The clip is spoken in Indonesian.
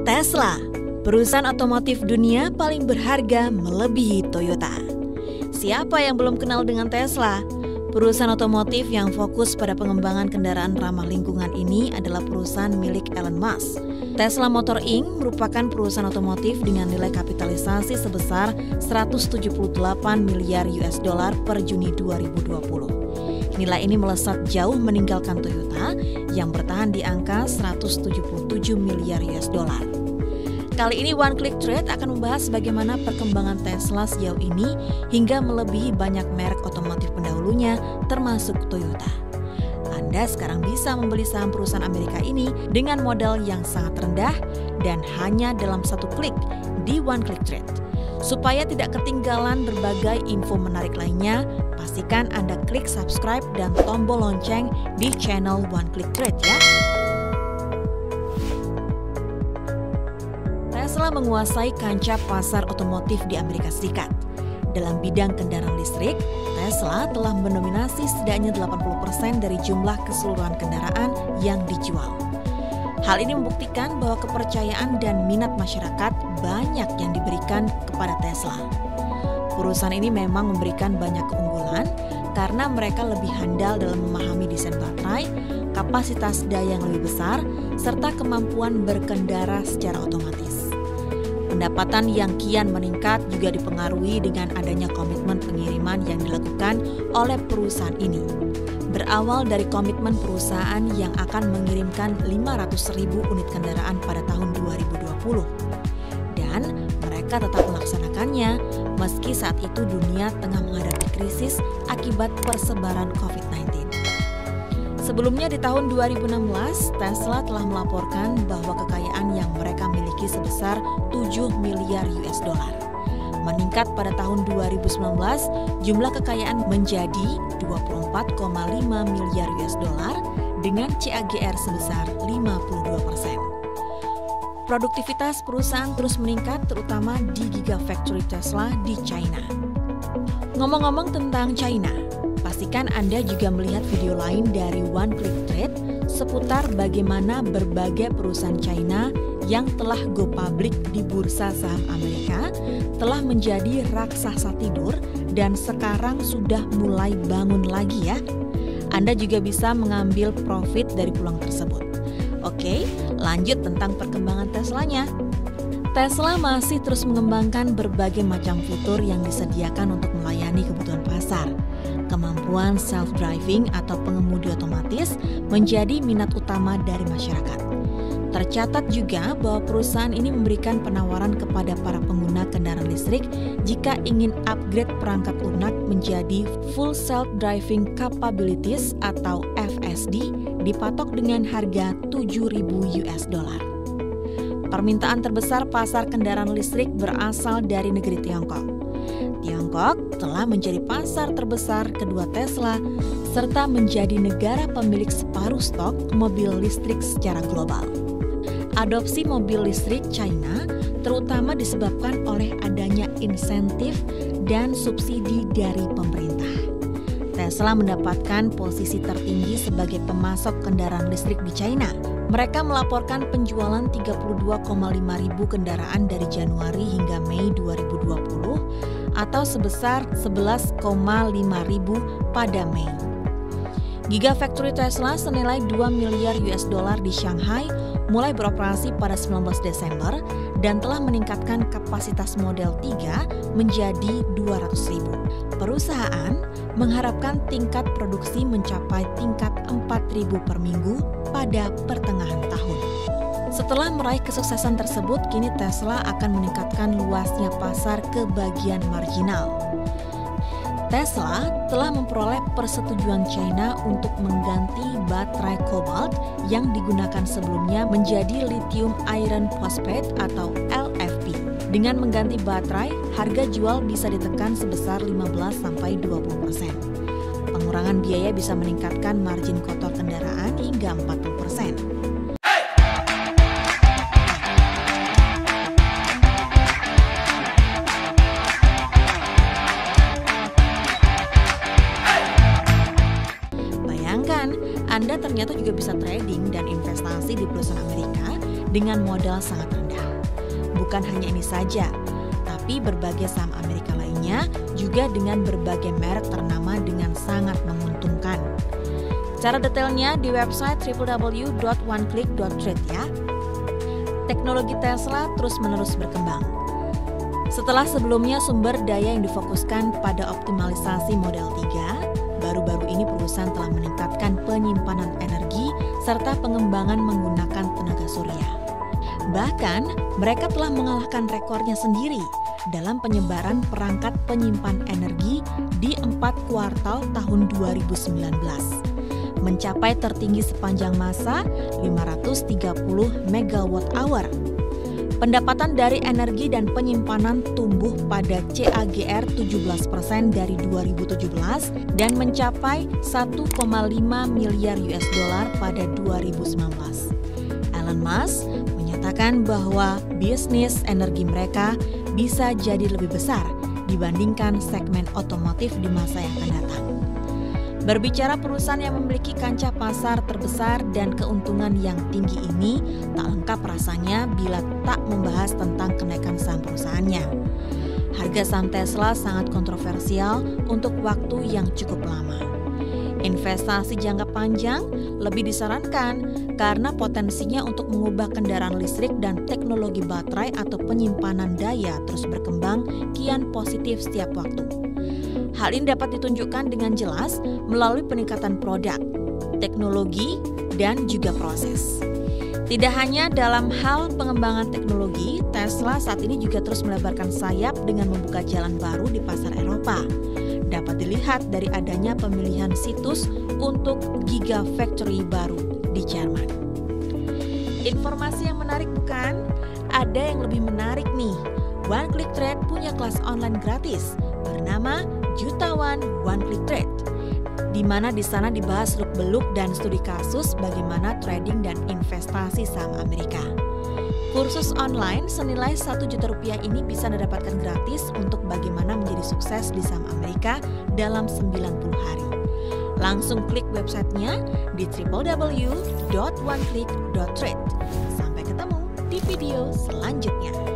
Tesla, perusahaan otomotif dunia paling berharga melebihi Toyota. Siapa yang belum kenal dengan Tesla? Perusahaan otomotif yang fokus pada pengembangan kendaraan ramah lingkungan ini adalah perusahaan milik Elon Musk. Tesla Motor Inc. merupakan perusahaan otomotif dengan nilai kapitalisasi sebesar 178 miliar US dollar per Juni 2020. Nilai ini melesat jauh meninggalkan Toyota yang bertahan di angka 177 miliar US dollar. Kali ini One Click Trade akan membahas bagaimana perkembangan Tesla sejauh ini hingga melebihi banyak merek otomotif pendahulunya termasuk Toyota. Anda sekarang bisa membeli saham perusahaan Amerika ini dengan modal yang sangat rendah dan hanya dalam satu klik di One Click Trade. Supaya tidak ketinggalan berbagai info menarik lainnya, pastikan Anda klik subscribe dan tombol lonceng di channel One Click Trade ya. Tesla menguasai kancah pasar otomotif di Amerika Serikat. Dalam bidang kendaraan listrik, Tesla telah mendominasi setidaknya 80% dari jumlah keseluruhan kendaraan yang dijual. Hal ini membuktikan bahwa kepercayaan dan minat masyarakat banyak yang diberikan kepada Tesla. Perusahaan ini memang memberikan banyak keunggulan karena mereka lebih handal dalam memahami desain baterai, kapasitas daya yang lebih besar, serta kemampuan berkendara secara otomatis. Pendapatan yang kian meningkat juga dipengaruhi dengan adanya komitmen pengiriman yang dilakukan oleh perusahaan ini. Berawal dari komitmen perusahaan yang akan mengirimkan 500.000 unit kendaraan pada tahun 2020. Dan mereka tetap melaksanakannya meski saat itu dunia tengah menghadapi krisis akibat persebaran COVID-19. Sebelumnya di tahun 2016, Tesla telah melaporkan bahwa kekayaan yang mereka miliki sebesar 7 miliar US dollar. Meningkat pada tahun 2019, jumlah kekayaan menjadi 24,5 miliar US dollar dengan CAGR sebesar 52%. Produktivitas perusahaan terus meningkat terutama di Gigafactory Tesla di China. Ngomong-ngomong tentang China, pastikan Anda juga melihat video lain dari One Click Trade seputar bagaimana berbagai perusahaan China yang telah go public di bursa saham Amerika telah menjadi raksasa tidur dan sekarang sudah mulai bangun lagi ya. Anda juga bisa mengambil profit dari peluang tersebut. Oke, lanjut tentang perkembangan Teslanya. Tesla masih terus mengembangkan berbagai macam fitur yang disediakan untuk melayani kebutuhan pasar. Kemampuan self-driving atau pengemudi otomatis menjadi minat utama dari masyarakat. Tercatat juga bahwa perusahaan ini memberikan penawaran kepada para pengguna kendaraan listrik jika ingin upgrade perangkat lunak menjadi Full Self-Driving Capabilities atau FSD dipatok dengan harga 7.000 US dollar. Permintaan terbesar pasar kendaraan listrik berasal dari negeri Tiongkok. Tiongkok telah menjadi pasar terbesar kedua Tesla serta menjadi negara pemilik separuh stok mobil listrik secara global. Adopsi mobil listrik China terutama disebabkan oleh adanya insentif dan subsidi dari pemerintah. Tesla mendapatkan posisi tertinggi sebagai pemasok kendaraan listrik di China. Mereka melaporkan penjualan 32,5 ribu kendaraan dari Januari hingga Mei 2020 atau sebesar 11,5 ribu pada Mei. Gigafactory Tesla senilai 2 miliar US dollar di Shanghai mulai beroperasi pada 19 Desember dan telah meningkatkan kapasitas Model 3 menjadi 200.000. Perusahaan mengharapkan tingkat produksi mencapai tingkat 4.000 per minggu pada pertengahan tahun. Setelah meraih kesuksesan tersebut, kini Tesla akan meningkatkan luasnya pasar ke bagian marginal. Tesla telah memperoleh persetujuan China untuk mengganti baterai kobalt yang digunakan sebelumnya menjadi lithium iron phosphate atau LFP. Dengan mengganti baterai, harga jual bisa ditekan sebesar 15-20%. Pengurangan biaya bisa meningkatkan margin kotor kendaraan hingga 40%. Anda ternyata juga bisa trading dan investasi di perusahaan Amerika dengan modal sangat rendah. Bukan hanya ini saja, tapi berbagai saham Amerika lainnya juga dengan berbagai merek ternama dengan sangat menguntungkan. Cara detailnya di website www.oneclick.trade ya. Teknologi Tesla terus-menerus berkembang. Setelah sebelumnya sumber daya yang difokuskan pada optimalisasi Model 3, baru-baru ini perusahaan telah meningkatkan penyimpanan energi serta pengembangan menggunakan tenaga surya. Bahkan, mereka telah mengalahkan rekornya sendiri dalam penyebaran perangkat penyimpan energi di 4 kuartal tahun 2019. Mencapai tertinggi sepanjang masa 530 MWh. Pendapatan dari energi dan penyimpanan tumbuh pada CAGR 17% dari 2017 dan mencapai 1,5 miliar US dollar pada 2019. Elon Musk menyatakan bahwa bisnis energi mereka bisa jadi lebih besar dibandingkan segmen otomotif di masa yang akan datang. Berbicara perusahaan yang memiliki kancah pasar terbesar dan keuntungan yang tinggi ini tak lengkap rasanya bila tak membahas tentang kenaikan saham perusahaannya. Harga saham Tesla sangat kontroversial untuk waktu yang cukup lama. Investasi jangka panjang lebih disarankan karena potensinya untuk mengubah kendaraan listrik dan teknologi baterai atau penyimpanan daya terus berkembang kian positif setiap waktu. Hal ini dapat ditunjukkan dengan jelas melalui peningkatan produk, teknologi, dan juga proses. Tidak hanya dalam hal pengembangan teknologi, Tesla saat ini juga terus melebarkan sayap dengan membuka jalan baru di pasar Eropa. Dapat dilihat dari adanya pemilihan situs untuk Gigafactory baru di Jerman. Informasi yang menarik bukan? Ada yang lebih menarik nih. One Click Trade punya kelas online gratis bernama Jutawan One Click Trade, di mana di sana dibahas seluk-beluk dan studi kasus bagaimana trading dan investasi saham Amerika. Kursus online senilai Rp1.000.000 ini bisa Anda dapatkan gratis untuk bagaimana menjadi sukses di saham Amerika dalam 90 hari. Langsung klik websitenya di www.oneclick.trade. Sampai ketemu di video selanjutnya.